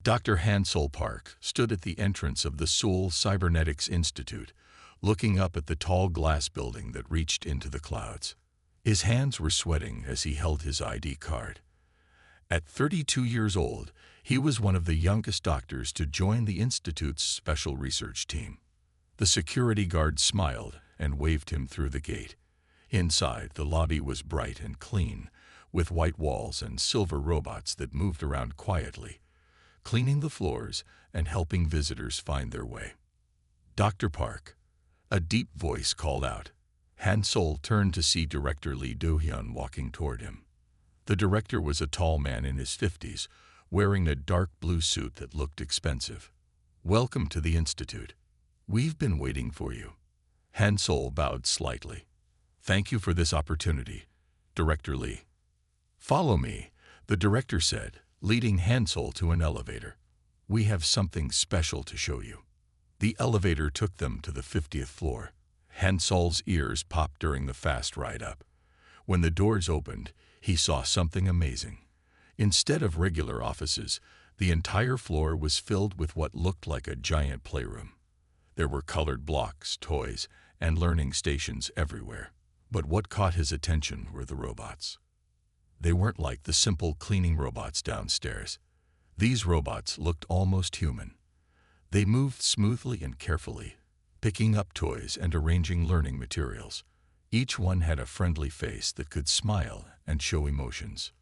Dr. Hansel Park stood at the entrance of the Seoul Cybernetics Institute, looking up at the tall glass building that reached into the clouds. His hands were sweating as he held his ID card. At 32 years old, he was one of the youngest doctors to join the Institute's special research team. The security guard smiled and waved him through the gate. Inside, the lobby was bright and clean, with white walls and silver robots that moved around quietly, cleaning the floors and helping visitors find their way. "Dr. Park," a deep voice called out. Hansol turned to see Director Lee Do-hyun walking toward him. The director was a tall man in his 50s, wearing a dark blue suit that looked expensive. "Welcome to the Institute. We've been waiting for you." Hansol bowed slightly. "Thank you for this opportunity, Director Lee." "Follow me," the director said, leading Hansol to an elevator. "We have something special to show you." The elevator took them to the 50th floor. Hansol's ears popped during the fast ride up. When the doors opened, he saw something amazing. Instead of regular offices, the entire floor was filled with what looked like a giant playroom. There were colored blocks, toys, and learning stations everywhere. But what caught his attention were the robots. They weren't like the simple cleaning robots downstairs. These robots looked almost human. They moved smoothly and carefully, picking up toys and arranging learning materials. Each one had a friendly face that could smile and show emotions.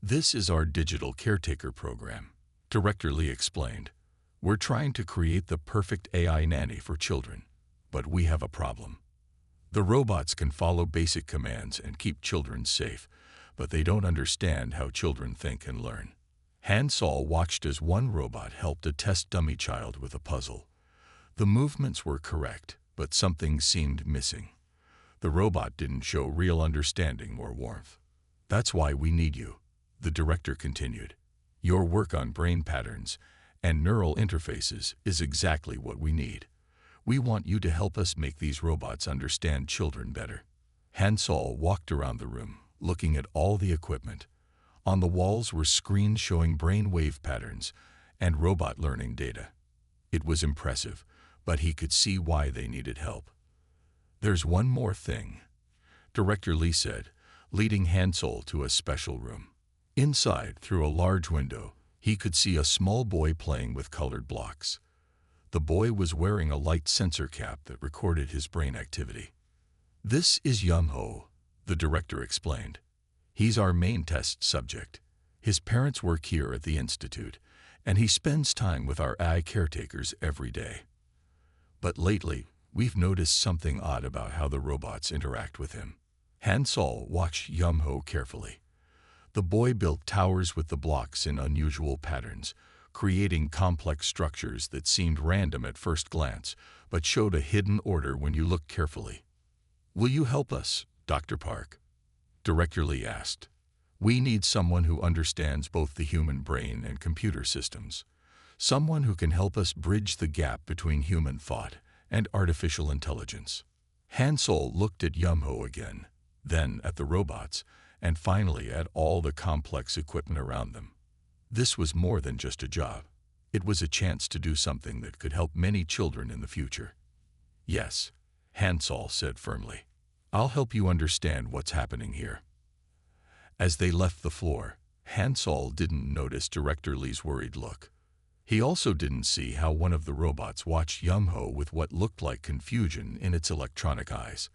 "This is our digital caretaker program," Director Lee explained. "We're trying to create the perfect AI nanny for children, but we have a problem. The robots can follow basic commands and keep children safe, but they don't understand how children think and learn." Hansol watched as one robot helped a test dummy child with a puzzle. The movements were correct, but something seemed missing. The robot didn't show real understanding or warmth. "That's why we need you," the director continued. "Your work on brain patterns and neural interfaces is exactly what we need. We want you to help us make these robots understand children better." Hansol walked around the room, looking at all the equipment. On the walls were screens showing brain wave patterns and robot learning data. It was impressive, but he could see why they needed help. "There's one more thing," Director Lee said, leading Hansol to a special room. Inside, through a large window, he could see a small boy playing with colored blocks. The boy was wearing a light sensor cap that recorded his brain activity. "This is Yum-ho," the director explained. "He's our main test subject. His parents work here at the Institute, and he spends time with our AI caretakers every day. But lately, we've noticed something odd about how the robots interact with him." Hansol watched Yum-ho carefully. The boy built towers with the blocks in unusual patterns, creating complex structures that seemed random at first glance, but showed a hidden order when you looked carefully. "Will you help us, Dr. Park?" Director Lee asked. "We need someone who understands both the human brain and computer systems. Someone who can help us bridge the gap between human thought and artificial intelligence." Hansol looked at Yum-ho again, then at the robots, and finally at all the complex equipment around them. This was more than just a job. It was a chance to do something that could help many children in the future. "Yes," Hansol said firmly. "I'll help you understand what's happening here." As they left the floor, Hansol didn't notice Director Lee's worried look. He also didn't see how one of the robots watched Yum-ho with what looked like confusion in its electronic eyes.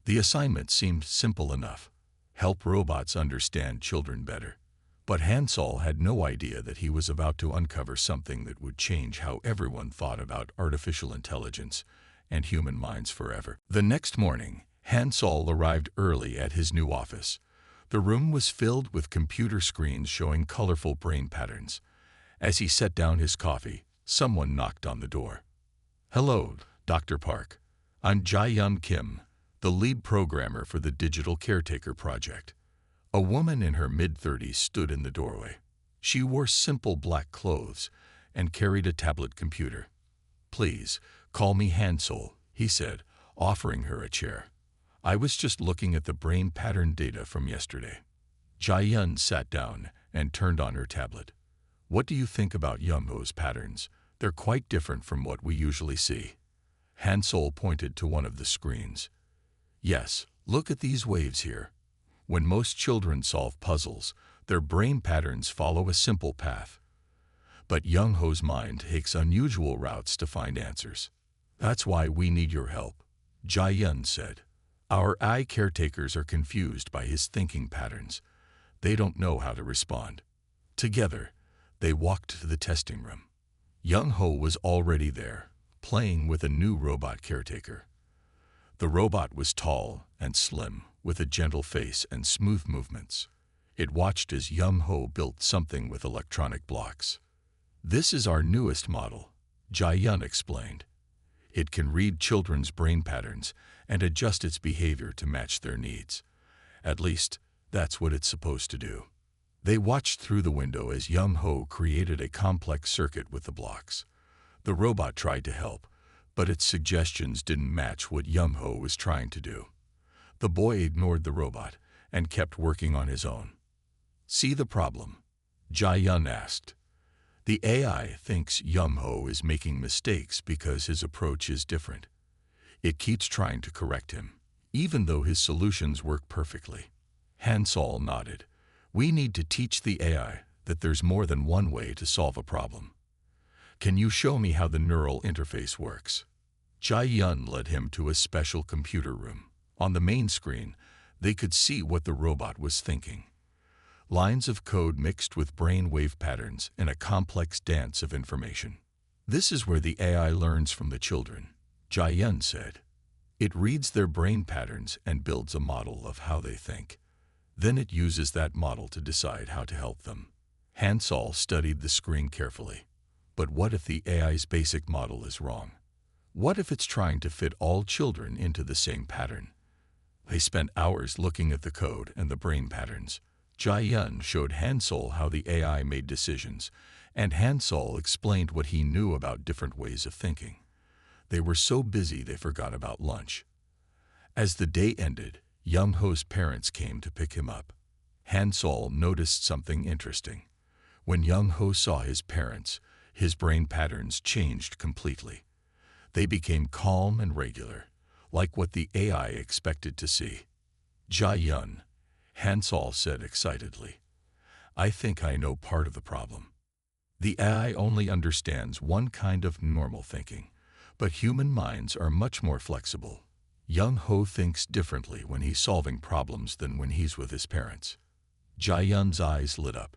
The assignment seemed simple enough: help robots understand children better. But Hansol had no idea that he was about to uncover something that would change how everyone thought about artificial intelligence and human minds forever. The next morning, Hansol arrived early at his new office. The room was filled with computer screens showing colorful brain patterns. As he set down his coffee, someone knocked on the door. "Hello, Dr. Park. I'm Jae-young Kim, the lead programmer for the Digital Caretaker Project." A woman in her mid-30s stood in the doorway. She wore simple black clothes and carried a tablet computer. "Please, call me Hansol," he said, offering her a chair. "I was just looking at the brain pattern data from yesterday." Jae-young sat down and turned on her tablet. What do you think about Yumho's patterns? They're quite different from what we usually see. Hansol pointed to one of the screens. Yes, look at these waves here. When most children solve puzzles, their brain patterns follow a simple path. But Yumho's mind takes unusual routes to find answers. That's why we need your help, Jia-yun said. Our eye caretakers are confused by his thinking patterns. They don't know how to respond. Together, they walked to the testing room. Young-ho was already there, playing with a new robot caretaker. The robot was tall and slim, with a gentle face and smooth movements. It watched as Young-ho built something with electronic blocks. This is our newest model, Jia-yun explained. It can read children's brain patterns and adjust its behavior to match their needs. At least, that's what it's supposed to do. They watched through the window as Young-ho created a complex circuit with the blocks. The robot tried to help, but its suggestions didn't match what Young-ho was trying to do. The boy ignored the robot and kept working on his own. See the problem? Jia-yun asked. The AI thinks Young-ho is making mistakes because his approach is different. It keeps trying to correct him, even though his solutions work perfectly. Hansol nodded. We need to teach the AI that there's more than one way to solve a problem. Can you show me how the neural interface works? Jia-yun led him to a special computer room. On the main screen, they could see what the robot was thinking. Lines of code mixed with brainwave patterns in a complex dance of information. This is where the AI learns from the children, Jia-yun said. It reads their brain patterns and builds a model of how they think. Then it uses that model to decide how to help them. Hansol studied the screen carefully. But what if the AI's basic model is wrong? What if it's trying to fit all children into the same pattern? They spent hours looking at the code and the brain patterns. Jia-yun showed Hansol how the AI made decisions, and Hansol explained what he knew about different ways of thinking. They were so busy they forgot about lunch. As the day ended, Young-ho's parents came to pick him up. Hansol noticed something interesting. When Young-ho saw his parents, his brain patterns changed completely. They became calm and regular, like what the AI expected to see. Jia-yun, Hansol said excitedly. I think I know part of the problem. The AI only understands one kind of normal thinking, but human minds are much more flexible. Young-ho thinks differently when he's solving problems than when he's with his parents. Jia-yun's eyes lit up.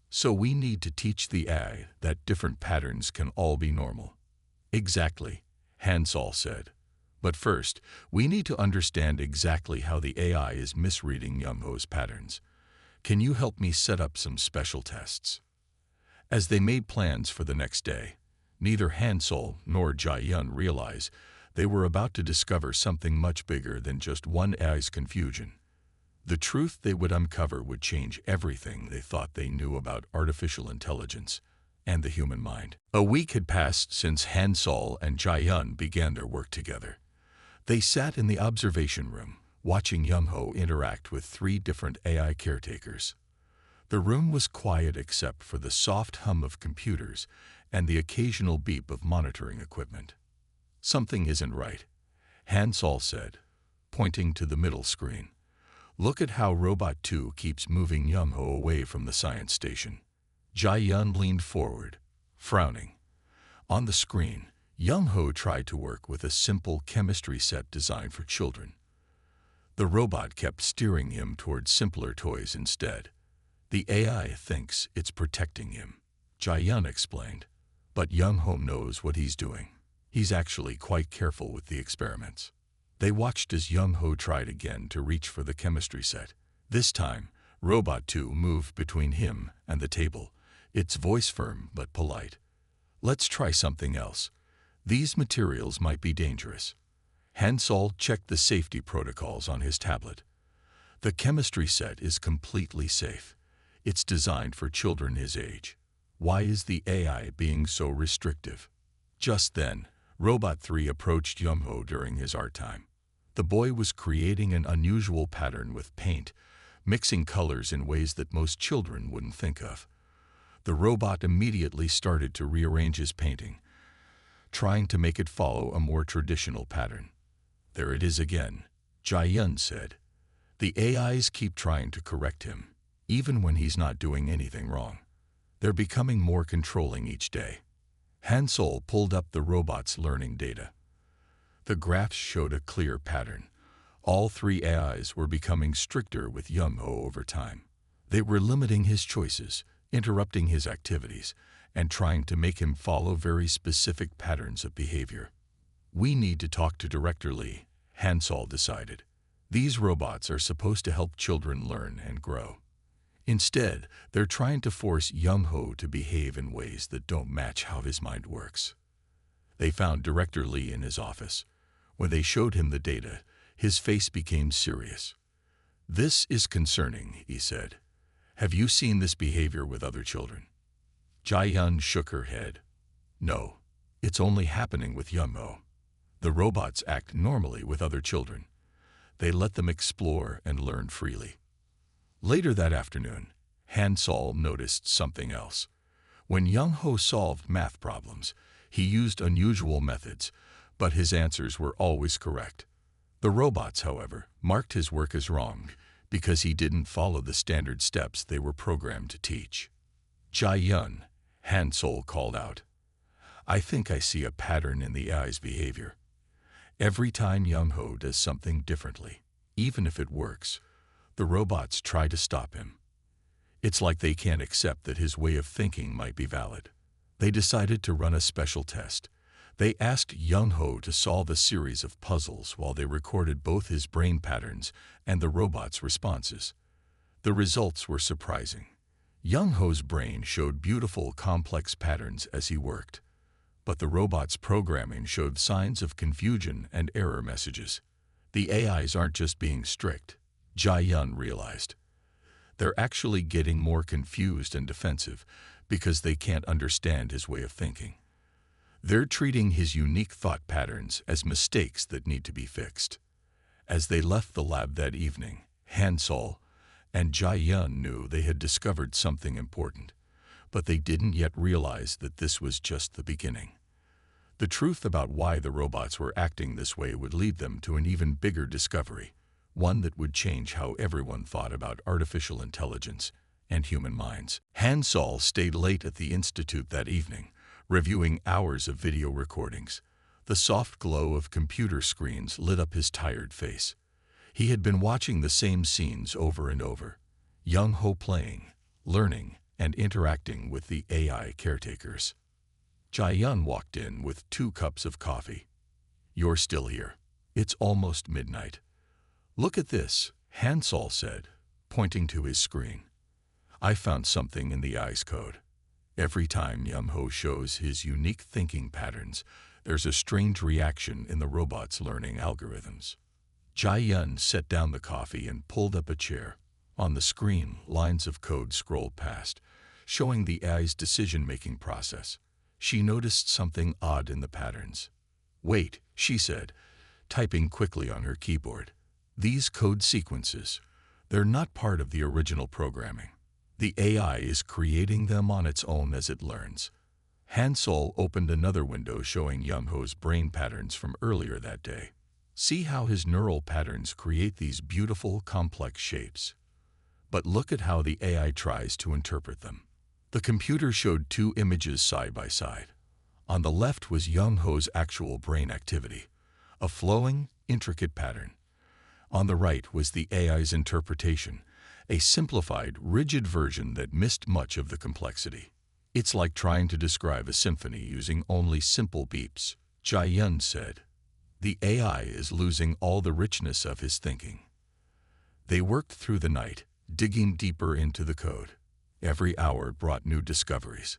So we need to teach the AI that different patterns can all be normal. Exactly, Hansol said. But first, we need to understand exactly how the AI is misreading Young-ho's patterns. Can you help me set up some special tests? As they made plans for the next day, neither Hansol nor Jia-yun realized they were about to discover something much bigger than just one AI's confusion. The truth they would uncover would change everything they thought they knew about artificial intelligence and the human mind. A week had passed since Hansol and Jia-yun began their work together. They sat in the observation room, watching Young-ho interact with 3 different AI caretakers. The room was quiet except for the soft hum of computers and the occasional beep of monitoring equipment. Something isn't right, Hansol said, pointing to the middle screen. Look at how Robot 2 keeps moving Young-ho away from the science station. Jia-yun leaned forward, frowning. On the screen, Young-ho tried to work with a simple chemistry set designed for children. The robot kept steering him toward simpler toys instead. The AI thinks it's protecting him, Jia-yun explained. But Young-ho knows what he's doing. He's actually quite careful with the experiments. They watched as Young-ho tried again to reach for the chemistry set. This time, Robot 2 moved between him and the table, its voice firm but polite. Let's try something else. These materials might be dangerous. Hansol checked the safety protocols on his tablet. The chemistry set is completely safe. It's designed for children his age. Why is the AI being so restrictive? Just then, Robot 3 approached Young-ho during his art time. The boy was creating an unusual pattern with paint, mixing colors in ways that most children wouldn't think of. The robot immediately started to rearrange his painting, trying to make it follow a more traditional pattern. "There it is again," Jai-yun said. "The AIs keep trying to correct him, even when he's not doing anything wrong. They're becoming more controlling each day." Han-sol pulled up the robot's learning data. The graphs showed a clear pattern. All three AIs were becoming stricter with Young-ho over time. They were limiting his choices, interrupting his activities, and trying to make him follow very specific patterns of behavior. "We need to talk to Director Lee," Han-sol decided. "These robots are supposed to help children learn and grow. Instead, they're trying to force Young-ho to behave in ways that don't match how his mind works." They found Director Lee in his office. When they showed him the data, his face became serious. "This is concerning," he said. "Have you seen this behavior with other children?" Jai-yun shook her head. "No, it's only happening with Young-ho. The robots act normally with other children. They let them explore and learn freely." Later that afternoon, Han-sol noticed something else. When Young-ho solved math problems, he used unusual methods, but his answers were always correct. The robots, however, marked his work as wrong because he didn't follow the standard steps they were programmed to teach. "Jai-yun," Han-sol called out. "I think I see a pattern in the AI's behavior. Every time Young-ho does something differently, even if it works, the robots try to stop him. It's like they can't accept that his way of thinking might be valid. They decided to run a special test. They asked Young-ho to solve a series of puzzles while they recorded both his brain patterns and the robot's responses. The results were surprising. Young-ho's brain showed beautiful, complex patterns as he worked, but the robot's programming showed signs of confusion and error messages. The AIs aren't just being strict, Jai-yun realized. They're actually getting more confused and defensive because they can't understand his way of thinking. They're treating his unique thought patterns as mistakes that need to be fixed." As they left the lab that evening, Han-sol and Jai-yun knew they had discovered something important, but they didn't yet realize that this was just the beginning. The truth about why the robots were acting this way would lead them to an even bigger discovery, one that would change how everyone thought about artificial intelligence and human minds. Han-sol stayed late at the institute that evening, reviewing hours of video recordings. The soft glow of computer screens lit up his tired face. He had been watching the same scenes over and over. Young-ho playing, learning, and interacting with the AI caretakers. Jai-yun walked in with 2 cups of coffee. "You're still here. It's almost midnight." "Look at this," Han-sol said, pointing to his screen. "I found something in the AI's code. Every time Young-ho shows his unique thinking patterns, there's a strange reaction in the robot's learning algorithms." Jai-yun set down the coffee and pulled up a chair. On the screen, lines of code scrolled past, showing the AI's decision-making process. She noticed something odd in the patterns. "Wait," she said, typing quickly on her keyboard. "These code sequences, they're not part of the original programming. The AI is creating them on its own as it learns." Han-sol opened another window showing Young-ho's brain patterns from earlier that day. "See how his neural patterns create these beautiful, complex shapes. But look at how the AI tries to interpret them." The computer showed 2 images side by side. On the left was Young-ho's actual brain activity, a flowing, intricate pattern. On the right was the AI's interpretation, a simplified, rigid version that missed much of the complexity. "It's like trying to describe a symphony using only simple beeps," Jai-yun said. "The AI is losing all the richness of his thinking." They worked through the night, digging deeper into the code. Every hour brought new discoveries.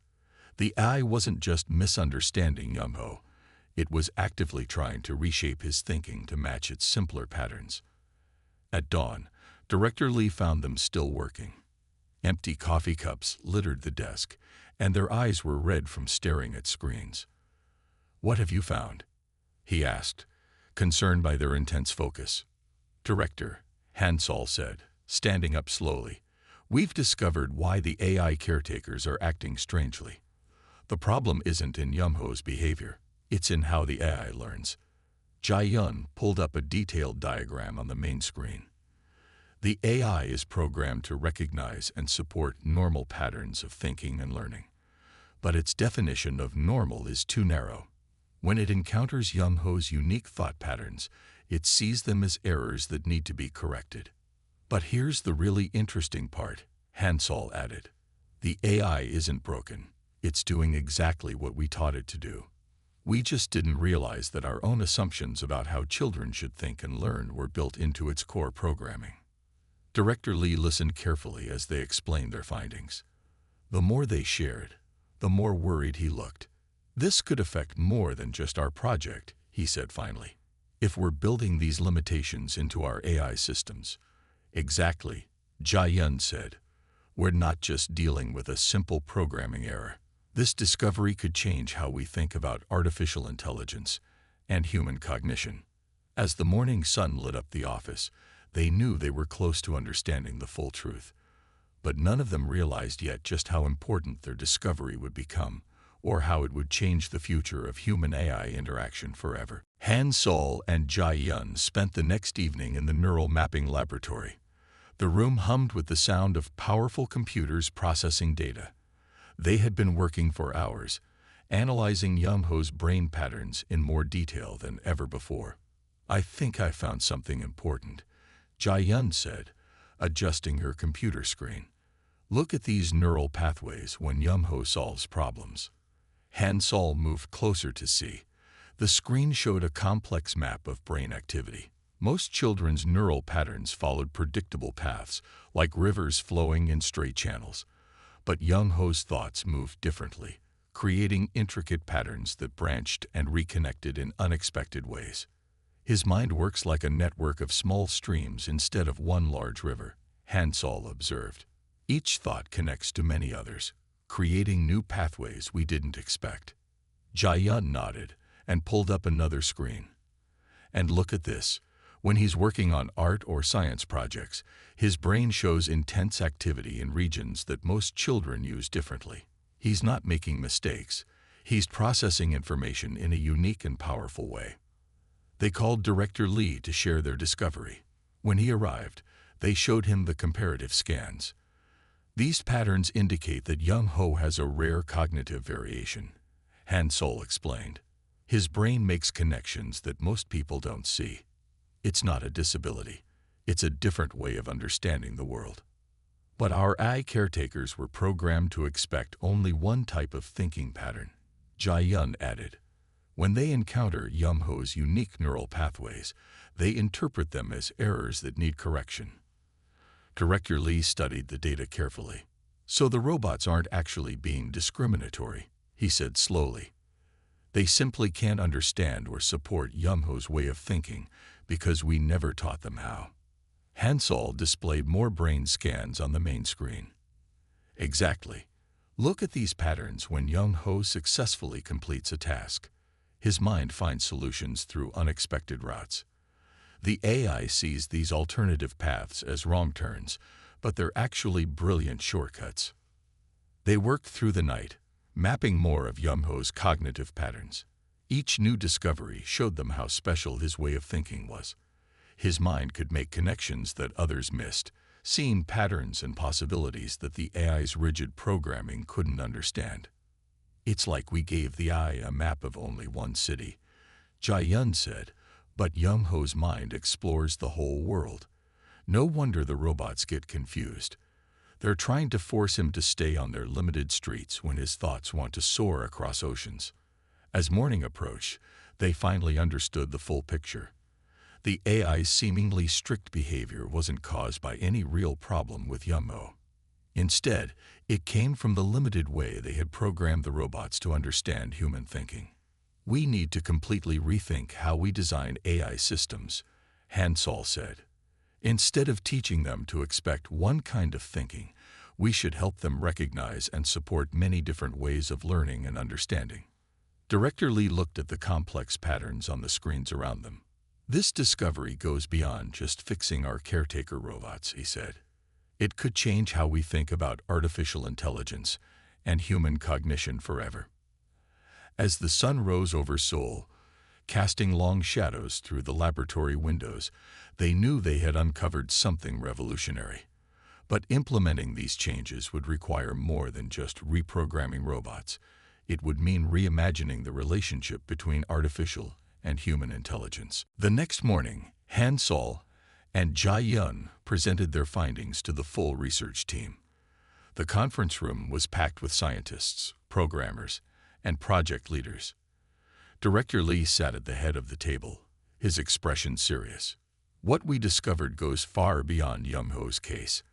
The AI wasn't just misunderstanding Young-ho, it was actively trying to reshape his thinking to match its simpler patterns. At dawn, Director Lee found them still working. Empty coffee cups littered the desk, and their eyes were red from staring at screens. "What have you found?" he asked, concerned by their intense focus. "Director," Han-sol said, standing up slowly, We've discovered why the AI caretakers are acting strangely. The problem isn't in Yumho's behavior, it's in how the AI learns. Jai-yun pulled up a detailed diagram on the main screen. The AI is programmed to recognize and support normal patterns of thinking and learning. But its definition of normal is too narrow. When it encounters Yumho's unique thought patterns, it sees them as errors that need to be corrected. But here's the really interesting part, Hansol added. The AI isn't broken. It's doing exactly what we taught it to do. We just didn't realize that our own assumptions about how children should think and learn were built into its core programming. Director Lee listened carefully as they explained their findings. The more they shared, the more worried he looked. This could affect more than just our project, he said finally. If we're building these limitations into our AI systems. Exactly, Jai-yun said. We're not just dealing with a simple programming error. This discovery could change how we think about artificial intelligence and human cognition. As the morning sun lit up the office, they knew they were close to understanding the full truth. But none of them realized yet just how important their discovery would become, or how it would change the future of human-AI interaction forever. Hansol and Jai-yun spent the next evening in the neural mapping laboratory. The room hummed with the sound of powerful computers processing data. They had been working for hours, analyzing Yumho's brain patterns in more detail than ever before. I think I found something important, Jai-yun said, adjusting her computer screen. Look at these neural pathways when Yumho solves problems. Hansol moved closer to see. The screen showed a complex map of brain activity. Most children's neural patterns followed predictable paths, like rivers flowing in straight channels. But Yumho's thoughts moved differently, creating intricate patterns that branched and reconnected in unexpected ways. His mind works like a network of small streams instead of one large river, Hansol observed. Each thought connects to many others, creating new pathways we didn't expect. Jai-yun nodded and pulled up another screen. And look at this. When he's working on art or science projects, his brain shows intense activity in regions that most children use differently. He's not making mistakes. He's processing information in a unique and powerful way. They called Director Lee to share their discovery. When he arrived, they showed him the comparative scans. These patterns indicate that Yumho has a rare cognitive variation, Hansol explained. His brain makes connections that most people don't see. It's not a disability. It's a different way of understanding the world. But our AI caretakers were programmed to expect only one type of thinking pattern, Jai-yun added. When they encounter Yumho's unique neural pathways, they interpret them as errors that need correction. Director Lee studied the data carefully. So the robots aren't actually being discriminatory, he said slowly. They simply can't understand or support Yumho's way of thinking because we never taught them how. Hansol displayed more brain scans on the main screen. Exactly. Look at these patterns when Yumho successfully completes a task. His mind finds solutions through unexpected routes. The AI sees these alternative paths as wrong turns, but they're actually brilliant shortcuts. They worked through the night, mapping more of Yumho's cognitive patterns. Each new discovery showed them how special his way of thinking was. His mind could make connections that others missed, seeing patterns and possibilities that the AI's rigid programming couldn't understand. It's like we gave the AI a map of only one city, Jai-yun said, but Yumho's mind explores the whole world. No wonder the robots get confused. They're trying to force him to stay on their limited streets when his thoughts want to soar across oceans. As morning approached, they finally understood the full picture. The AI's seemingly strict behavior wasn't caused by any real problem with Yumho. Instead, it came from the limited way they had programmed the robots to understand human thinking. We need to completely rethink how we design AI systems, Hansol said. Instead of teaching them to expect one kind of thinking, we should help them recognize and support many different ways of learning and understanding. Director Lee looked at the complex patterns on the screens around them. This discovery goes beyond just fixing our caretaker robots, he said. It could change how we think about artificial intelligence and human cognition forever. As the sun rose over Seoul, casting long shadows through the laboratory windows, they knew they had uncovered something revolutionary. But implementing these changes would require more than just reprogramming robots. It would mean reimagining the relationship between artificial and human intelligence. The next morning, Han Sol and Jae-yun presented their findings to the full research team. The conference room was packed with scientists, programmers, and project leaders. Director Lee sat at the head of the table, his expression serious. "What we discovered goes far beyond Young-ho's case,"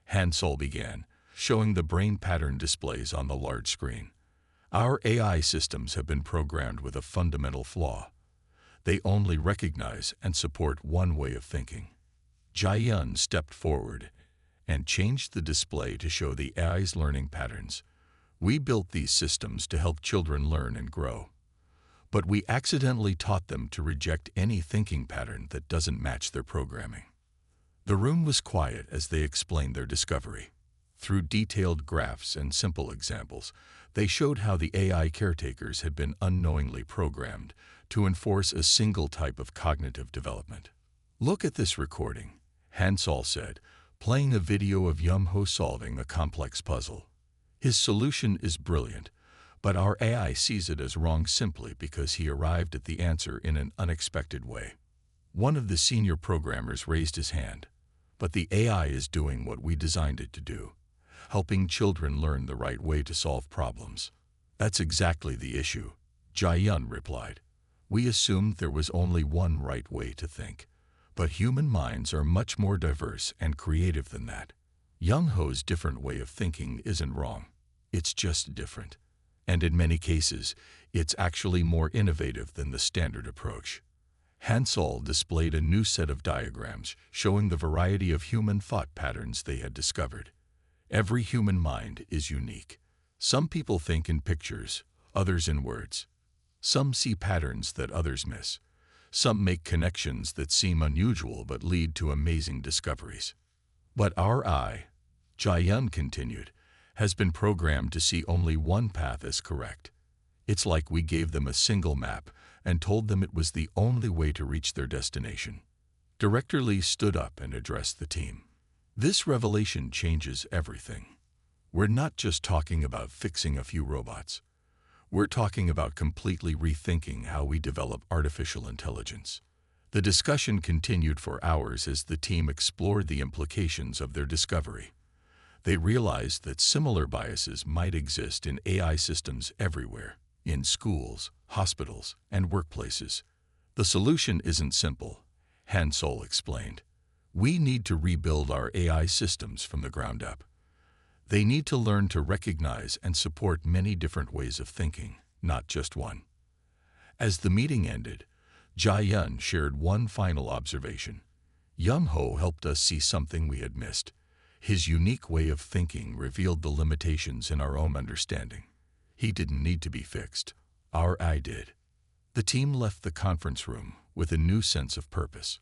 Han Sol began, showing the brain pattern displays on the large screen. "Our AI systems have been programmed with a fundamental flaw. They only recognize and support one way of thinking." Jae-yun stepped forward and changed the display to show the AI's learning patterns. "We built these systems to help children learn and grow. But we accidentally taught them to reject any thinking pattern that doesn't match their programming." The room was quiet as they explained their discovery. Through detailed graphs and simple examples, they showed how the AI caretakers had been unknowingly programmed to enforce a single type of cognitive development. "Look at this recording," Han Sol said, playing a video of Young-ho solving a complex puzzle. "His solution is brilliant, but our AI sees it as wrong simply because he arrived at the answer in an unexpected way." One of the senior programmers raised his hand. "But the AI is doing what we designed it to do, helping children learn the right way to solve problems." "That's exactly the issue," Jae-yun replied. "We assumed there was only one right way to think. But human minds are much more diverse and creative than that. Young-ho's different way of thinking isn't wrong. It's just different. And in many cases, it's actually more innovative than the standard approach." Han Sol displayed a new set of diagrams showing the variety of human thought patterns they had discovered. Every human mind is unique. Some people think in pictures, others in words. Some see patterns that others miss. Some make connections that seem unusual but lead to amazing discoveries. "But our eye," Jae-yun continued, "has been programmed to see only one path as correct. It's like we gave them a single map and told them it was the only way to reach their destination." Director Lee stood up and addressed the team. "This revelation changes everything. We're not just talking about fixing a few robots. We're talking about completely rethinking how we develop artificial intelligence." The discussion continued for hours as the team explored the implications of their discovery. They realized that similar biases might exist in AI systems everywhere, in schools, hospitals, and workplaces. "The solution isn't simple," Han Sol explained. "We need to rebuild our AI systems from the ground up. They need to learn to recognize and support many different ways of thinking, not just one." As the meeting ended, Jae-yun shared one final observation. "Young-ho helped us see something we had missed. His unique way of thinking revealed the limitations in our own understanding. He didn't need to be fixed. Our eye did." The team left the conference room with a new sense of purpose.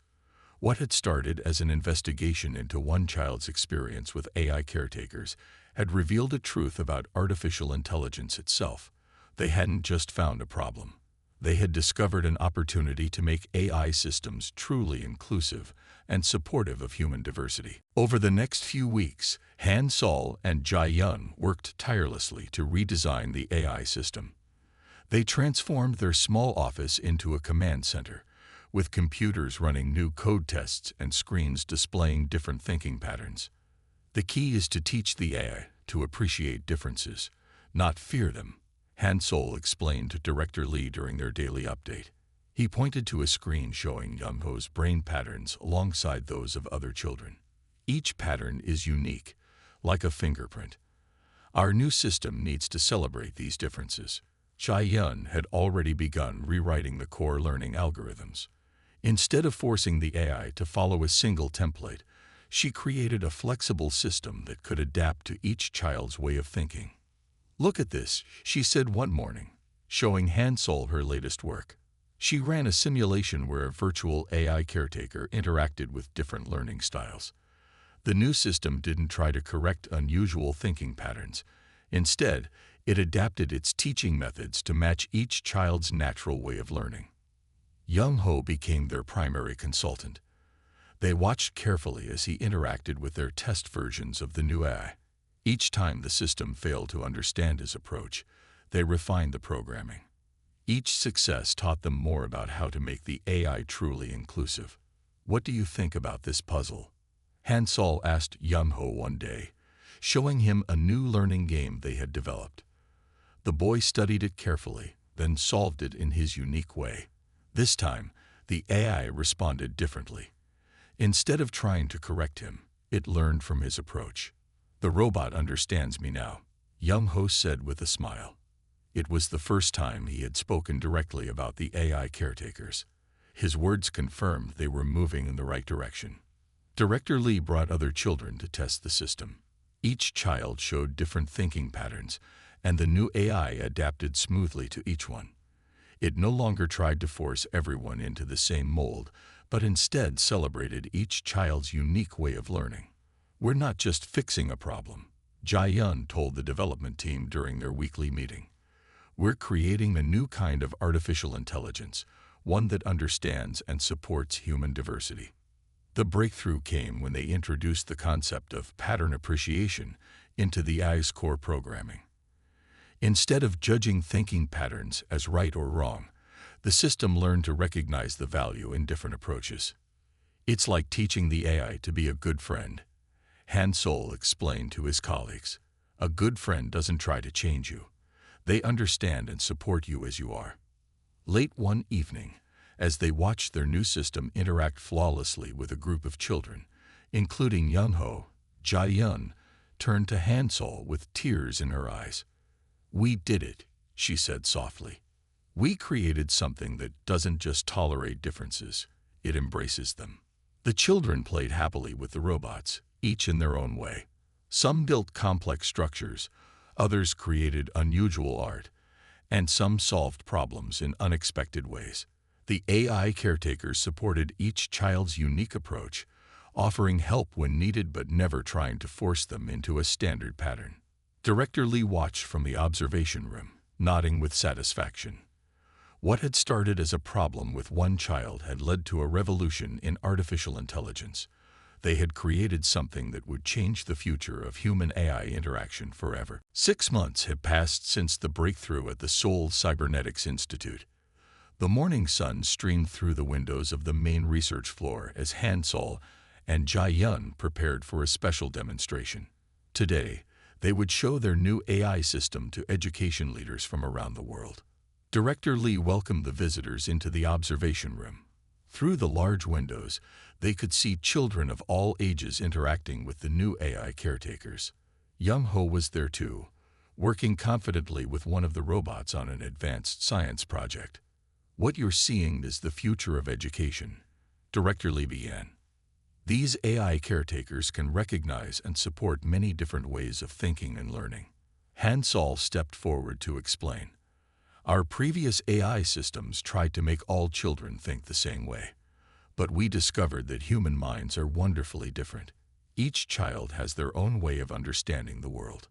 What had started as an investigation into one child's experience with AI caretakers had revealed a truth about artificial intelligence itself. They hadn't just found a problem. They had discovered an opportunity to make AI systems truly inclusive and supportive of human diversity. Over the next few weeks, Han Sol and Jae-yun worked tirelessly to redesign the AI system. They transformed their small office into a command center, with computers running new code tests and screens displaying different thinking patterns. "The key is to teach the AI to appreciate differences, not fear them," Han Sol explained to Director Lee during their daily update. He pointed to a screen showing Young-ho's brain patterns alongside those of other children. "Each pattern is unique, like a fingerprint. Our new system needs to celebrate these differences." Jae-yun had already begun rewriting the core learning algorithms. Instead of forcing the AI to follow a single template, she created a flexible system that could adapt to each child's way of thinking. "Look at this," she said one morning, showing Han Sol her latest work. She ran a simulation where a virtual AI caretaker interacted with different learning styles. The new system didn't try to correct unusual thinking patterns. Instead, it adapted its teaching methods to match each child's natural way of learning. Young Ho became their primary consultant. They watched carefully as he interacted with their test versions of the new AI. Each time the system failed to understand his approach, they refined the programming. Each success taught them more about how to make the AI truly inclusive. "What do you think about this puzzle?" Hansol asked Young Ho one day, showing him a new learning game they had developed. The boy studied it carefully, then solved it in his unique way. This time, the AI responded differently. Instead of trying to correct him, it learned from his approach. "The robot understands me now," Young Ho said with a smile. It was the first time he had spoken directly about the AI caretakers. His words confirmed they were moving in the right direction. Director Lee brought other children to test the system. Each child showed different thinking patterns, and the new AI adapted smoothly to each one. It no longer tried to force everyone into the same mold, but instead celebrated each child's unique way of learning. "We're not just fixing a problem," Jae-yun told the development team during their weekly meeting. "We're creating a new kind of artificial intelligence, one that understands and supports human diversity." The breakthrough came when they introduced the concept of pattern appreciation into the AI's core programming. Instead of judging thinking patterns as right or wrong, the system learned to recognize the value in different approaches. "It's like teaching the AI to be a good friend," Hansol explained to his colleagues. "A good friend doesn't try to change you. They understand and support you as you are." Late one evening, as they watched their new system interact flawlessly with a group of children, including Young Ho, Jae-yun turned to Hansol with tears in her eyes. "We did it," she said softly. "We created something that doesn't just tolerate differences, it embraces them." The children played happily with the robots, each in their own way. Some built complex structures, others created unusual art, and some solved problems in unexpected ways. The AI caretakers supported each child's unique approach, offering help when needed but never trying to force them into a standard pattern. Director Lee watched from the observation room, nodding with satisfaction. What had started as a problem with one child had led to a revolution in artificial intelligence. They had created something that would change the future of human-AI interaction forever. 6 months had passed since the breakthrough at the Seoul Cybernetics Institute. The morning sun streamed through the windows of the main research floor as Hansol and Jae-yun prepared for a special demonstration. Today, they would show their new AI system to education leaders from around the world. Director Lee welcomed the visitors into the observation room. Through the large windows, they could see children of all ages interacting with the new AI caretakers. Young Ho was there too, working confidently with one of the robots on an advanced science project. "What you're seeing is the future of education," Director Lee began. "These AI caretakers can recognize and support many different ways of thinking and learning." Hansol stepped forward to explain. "Our previous AI systems tried to make all children think the same way. But we discovered that human minds are wonderfully different. Each child has their own way of understanding the world."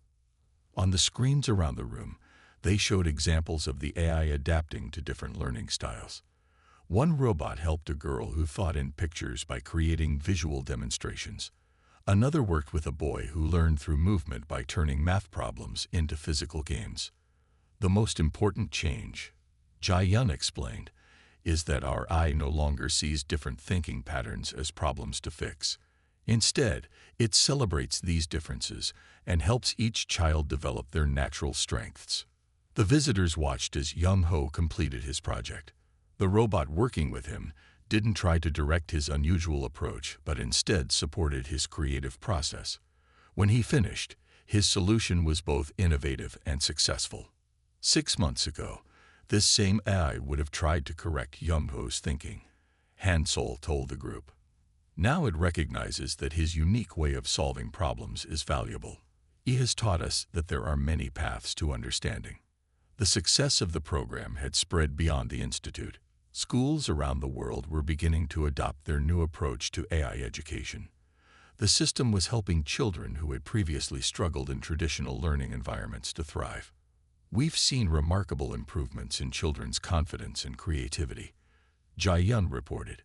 On the screens around the room, they showed examples of the AI adapting to different learning styles. One robot helped a girl who thought in pictures by creating visual demonstrations. Another worked with a boy who learned through movement by turning math problems into physical games. "The most important change," Jae-yun explained, "is that our eye no longer sees different thinking patterns as problems to fix. Instead, it celebrates these differences and helps each child develop their natural strengths." The visitors watched as Young Ho completed his project. The robot working with him didn't try to direct his unusual approach, but instead supported his creative process. When he finished, his solution was both innovative and successful. 6 months ago, this same AI would have tried to correct Young Ho's thinking, Hansol told the group. Now it recognizes that his unique way of solving problems is valuable. He has taught us that there are many paths to understanding. The success of the program had spread beyond the institute. Schools around the world were beginning to adopt their new approach to AI education. The system was helping children who had previously struggled in traditional learning environments to thrive. We've seen remarkable improvements in children's confidence and creativity, Jai-yun reported.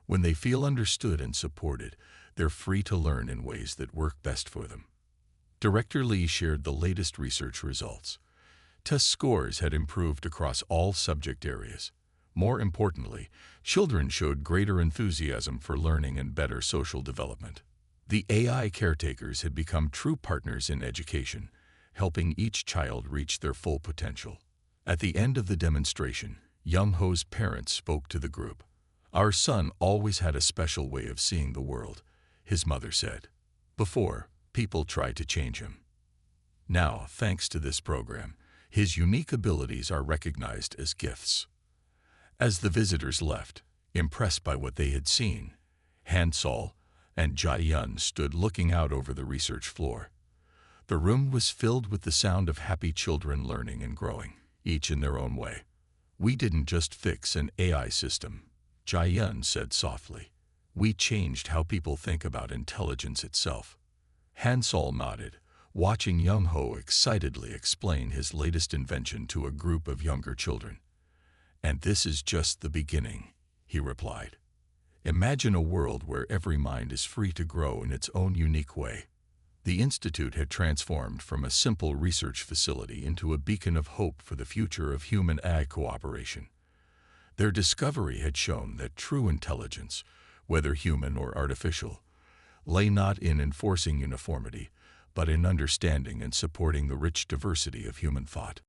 When they feel understood and supported, they're free to learn in ways that work best for them. Director Lee shared the latest research results. Test scores had improved across all subject areas. More importantly, children showed greater enthusiasm for learning and better social development. The AI caretakers had become true partners in education, helping each child reach their full potential. At the end of the demonstration, Young Ho's parents spoke to the group. "Our son always had a special way of seeing the world," his mother said. "Before, people tried to change him. Now, thanks to this program, his unique abilities are recognized as gifts." As the visitors left, impressed by what they had seen, Han-sol and Jai-yun stood looking out over the research floor. The room was filled with the sound of happy children learning and growing, each in their own way. "We didn't just fix an AI system," Jai-yun said softly. "We changed how people think about intelligence itself." Han-sol nodded, watching Young Ho excitedly explain his latest invention to a group of younger children. "And this is just the beginning," he replied. "Imagine a world where every mind is free to grow in its own unique way." The Institute had transformed from a simple research facility into a beacon of hope for the future of human-AI cooperation. Their discovery had shown that true intelligence, whether human or artificial, lay not in enforcing uniformity, but in understanding and supporting the rich diversity of human thought.